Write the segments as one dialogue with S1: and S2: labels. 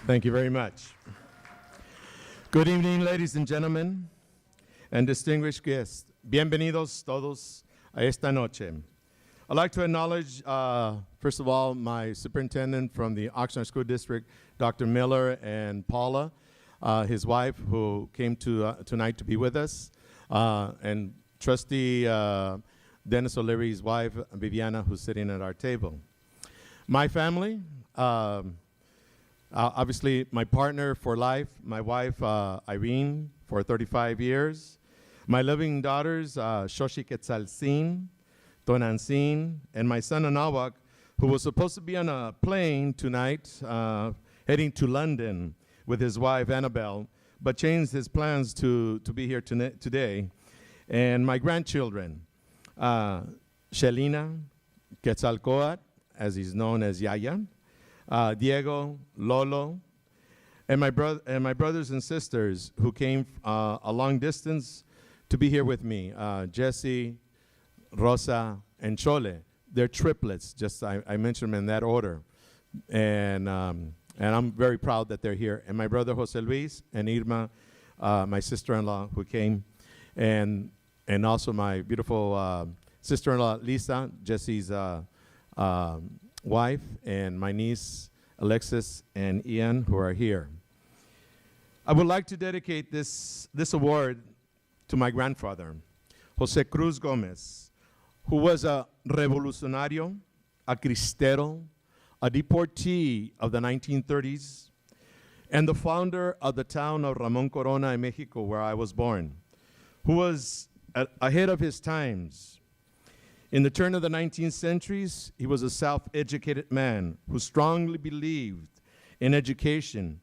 S1: Thank you very much. Good evening, ladies and gentlemen, and distinguished guests. Bienvenidos todos a esta noche. I'd like to acknowledge, first of all, my superintendent from the Oxnard School District, Dr. Miller, and Paula, his wife, who came tonight to be with us, and Trustee Dennis O'Leary's wife, Viviana, who's sitting at our table. My family, obviously my partner for life, my wife, Irene, for 35 years. My living daughters, Shoshi Quetzalcin, Tonancin, and my son Anawak, who was supposed to be on a plane tonight, heading to London with his wife Annabelle, but changed his plans to be here today. And my grandchildren, Shelina Quetzalcoatl, as he's known as Yaya, Diego, Lolo, and my brothers and sisters who came a long distance to be here with me, Jesse, Rosa, and Chole. They're triplets, just I mentioned them in that order. And I'm very proud that they're here. And my brother Jose Luis and Irma, my sister-in-law who came, and also my beautiful sister-in-law Lisa, Jesse's wife, and my niece Alexis and Ian, who are here. I would like to dedicate this award to my grandfather, Jose Cruz Gomez, who was a revolucionario, a cristero, a deportee of the 1930s, and the founder of the town of Ramon Corona in Mexico, where I was born, who was ahead of his times. In the turn of the 19th centuries, he was a self-educated man who strongly believed in education.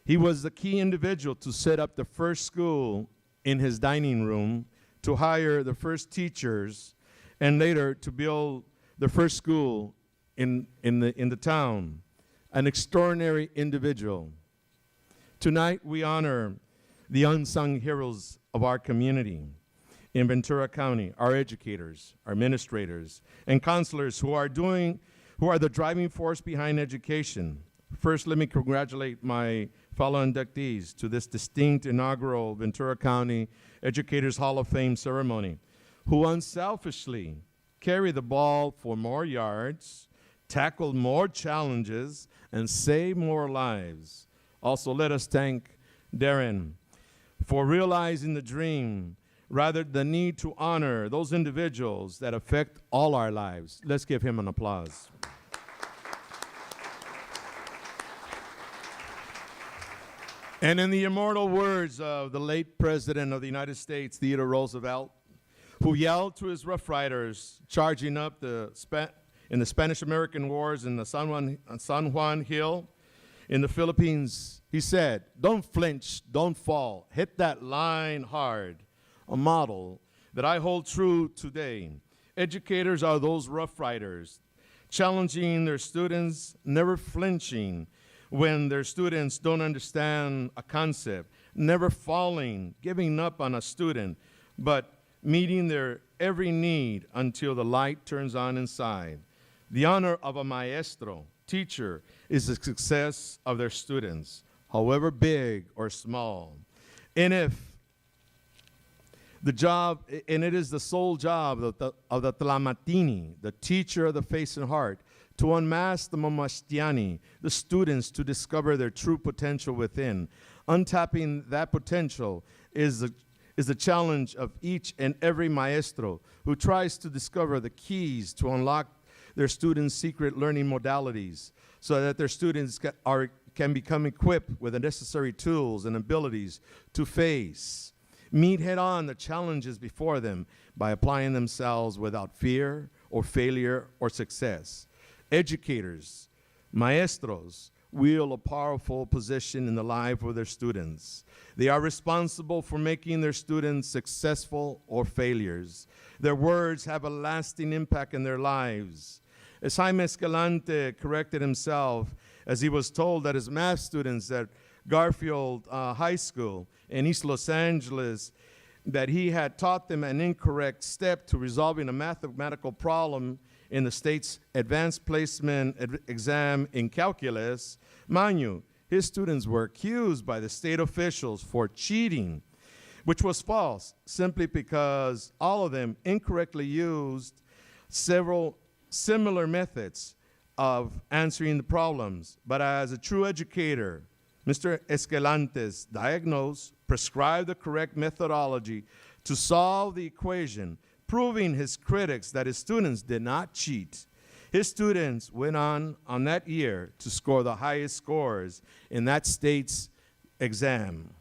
S1: He was the key individual to set up the first school in his dining room, to hire the first teachers, and later to build the first school in the town. An extraordinary individual. Tonight we honor the unsung heroes of our community in Ventura County, our educators, our administrators, and counselors who are the driving force behind education. First, let me congratulate my fellow inductees to this distinct inaugural Ventura County Educators Hall of Fame ceremony, who unselfishly carry the ball for more yards, tackle more challenges, and save more lives. Also, let us thank Darren for realizing the dream, rather the need to honor those individuals that affect all our lives. Let's give him an applause. And in the immortal words of the late President of the United States, Theodore Roosevelt, who yelled to his Rough Riders charging up in the Spanish-American Wars in the San Juan Hill in the Philippines, he said, "Don't flinch, don't fall, hit that line hard." A model that I hold true today. Educators are those Rough Riders, challenging their students, never flinching when their students don't understand a concept, never falling, giving up on a student, but meeting their every need until the light turns on inside. The honor of a maestro, teacher, is the success of their students, however big or small. And it is the sole job of the Tlamatini, the teacher of the face and heart, to unmask the Mamastiani, the students, to discover their true potential within. Untapping that potential is the challenge of each and every maestro who tries to discover the keys to unlock their students' secret learning modalities so that their students can become equipped with the necessary tools and abilities to meet head-on the challenges before them by applying themselves without fear or failure or success. Educators, maestros, wield a powerful position in the life of their students. They are responsible for making their students successful or failures. Their words have a lasting impact in their lives. As Jaime Escalante corrected himself, as he was told that his math students at Garfield High School in East Los Angeles, that he had taught them an incorrect step to resolving a mathematical problem in the state's advanced placement exam in calculus. Mind you, his students were accused by the state officials for cheating, which was false, simply because all of them incorrectly used several similar methods of answering the problems. But as a true educator, Mr. Escalante's diagnosed, prescribed the correct methodology to solve the equation, proving his critics that his students did not cheat. His students went on that year to score the highest scores in that state's exam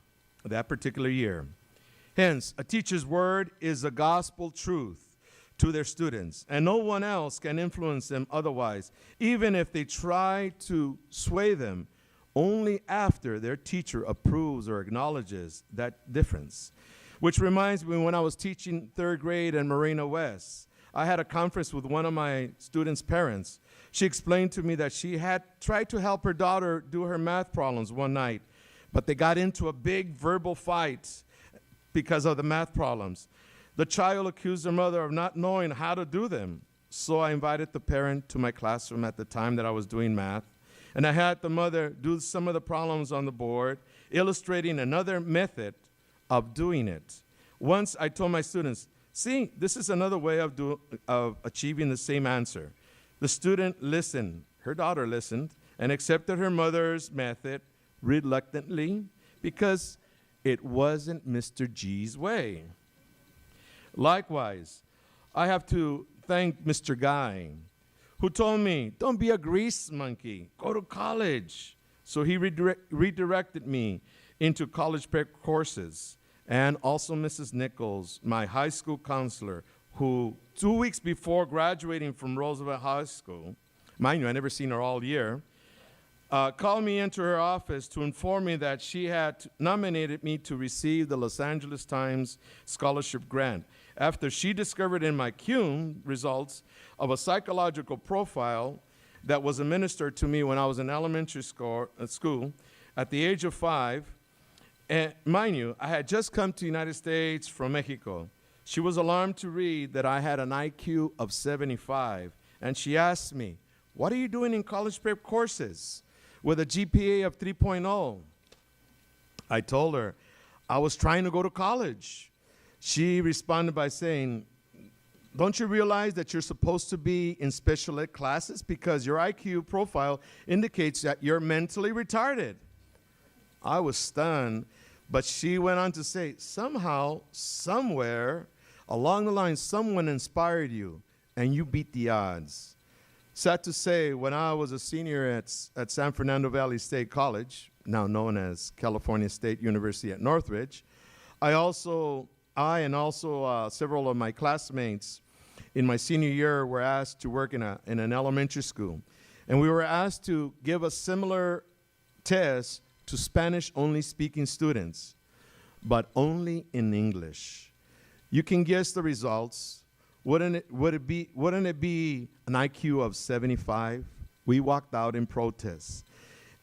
S1: that particular year. Hence, a teacher's word is a gospel truth to their students, and no one else can influence them otherwise, even if they try to sway them only after their teacher approves or acknowledges that difference. Which reminds me, when I was teaching third grade in Marina West, I had a conference with one of my students' parents. She explained to me that she had tried to help her daughter do her math problems one night, but they got into a big verbal fight because of the math problems. The child accused her mother of not knowing how to do them. So I invited the parent to my classroom at the time that I was doing math, and I had the mother do some of the problems on the board, illustrating another method of doing it. Once I told my students, see, this is another way of achieving the same answer. The student listened, her daughter listened, and accepted her mother's method reluctantly because it wasn't Mr. G's way. Likewise, I have to thank Mr. Guy, who told me, don't be a grease monkey, go to college. So he redirected me into college prep courses. And also Mrs. Nichols, my high school counselor, who 2 weeks before graduating from Roosevelt High School, mind you, I never seen her all year, called me into her office to inform me that she had nominated me to receive the Los Angeles Times scholarship grant after she discovered in my CUNE results of a psychological profile that was administered to me when I was in elementary school at the age of 5. And mind you, I had just come to the United States from Mexico. She was alarmed to read that I had an IQ of 75, and she asked me, what are you doing in college prep courses with a GPA of 3.0? I told her I was trying to go to college. She responded by saying, don't you realize that you're supposed to be in special ed classes because your IQ profile indicates that you're mentally retarded? I was stunned, but she went on to say, somehow, somewhere, along the line, someone inspired you, and you beat the odds. Sad to say, when I was a senior at San Fernando Valley State College, now known as California State University at Northridge, I and also several of my classmates in my senior year were asked to work in an elementary school. And we were asked to give a similar test to Spanish-only speaking students, but only in English. You can guess the results. Wouldn't it be an IQ of 75? We walked out in protest.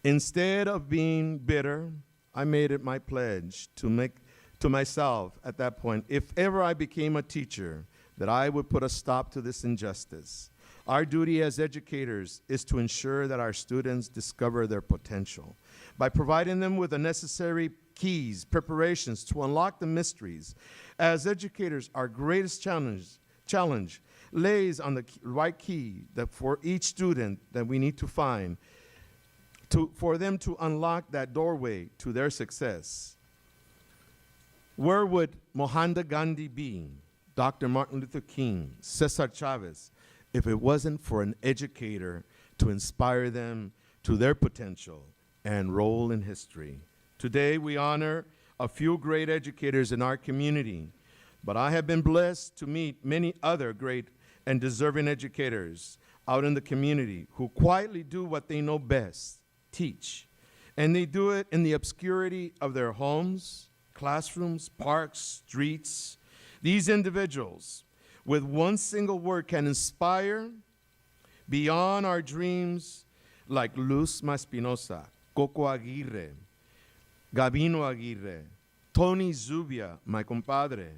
S1: Instead of being bitter, I made it my pledge to myself at that point, if ever I became a teacher, that I would put a stop to this injustice. Our duty as educators is to ensure that our students discover their potential by providing them with the necessary keys, preparations to unlock the mysteries. As educators, our greatest challenge lays on the right key that for each student that we need to find for them to unlock that doorway to their success. Where would Mohandas Gandhi be, Dr. Martin Luther King, Cesar Chavez, if it wasn't for an educator to inspire them to their potential and role in history? Today, we honor a few great educators in our community, but I have been blessed to meet many other great and deserving educators out in the community who quietly do what they know best, teach. And they do it in the obscurity of their homes, classrooms, parks, streets. These individuals, with one single word, can inspire beyond our dreams, like Luz Maspinosa, Coco Aguirre, Gabino Aguirre, Tony Zubia, my compadre,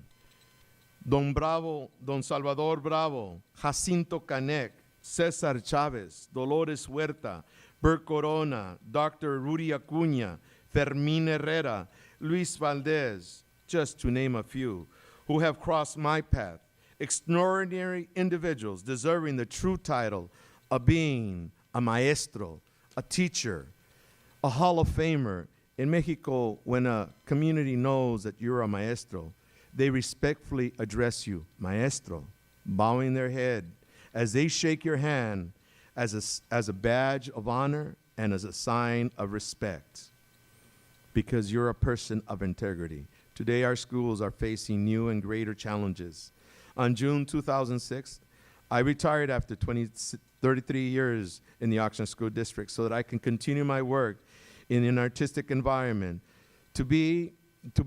S1: Don Salvador Bravo, Jacinto Canek, Cesar Chavez, Dolores Huerta, Bert Corona, Dr. Rudy Acuña, Fermín Herrera, Luis Valdez, just to name a few, who have crossed my path. Extraordinary individuals deserving the true title of being a maestro, a teacher, a Hall of Famer. In Mexico, when a community knows that you're a maestro, they respectfully address you, maestro, bowing their head as they shake your hand as a badge of honor and as a sign of respect, because you're a person of integrity. Today, our schools are facing new and greater challenges. On June 2006, I retired after 33 years in the Oxnard School District so that I can continue my work in an artistic environment, to be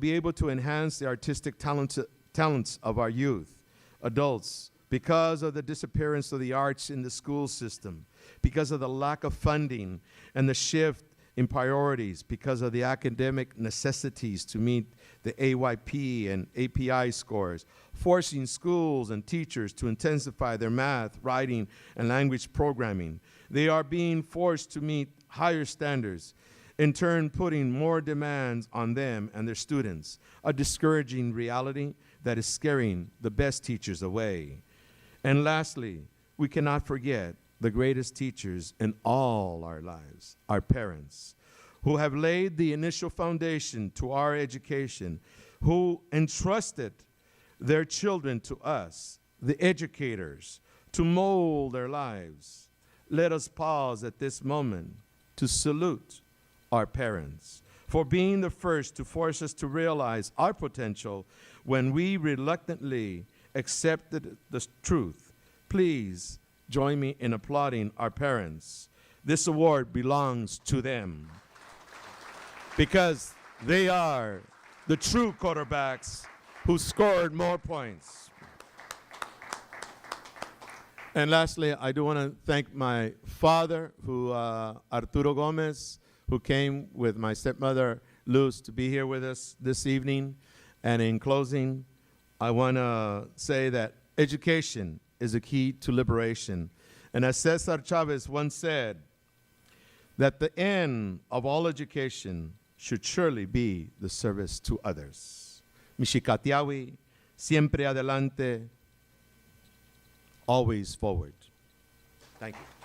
S1: able to enhance the artistic talents of our youth, adults, because of the disappearance of the arts in the school system, because of the lack of funding and the shift in priorities, because of the academic necessities to meet the AYP and API scores, forcing schools and teachers to intensify their math, writing, and language programming. They are being forced to meet higher standards, in turn putting more demands on them and their students, a discouraging reality that is scaring the best teachers away. And lastly, we cannot forget the greatest teachers in all our lives, our parents, who have laid the initial foundation to our education, who entrusted their children to us, the educators, to mold their lives. Let us pause at this moment to salute our parents for being the first to force us to realize our potential when we reluctantly accepted the truth. Please join me in applauding our parents. This award belongs to them because they are the true quarterbacks who scored more points. And lastly, I do want to thank my father, Arturo Gomez, who came with my stepmother, Luz, to be here with us this evening. And in closing, I want to say that education is a key to liberation. And as Cesar Chavez once said, that the end of all education should surely be the service to others. Mishikatiawi, siempre adelante, always forward. Thank you.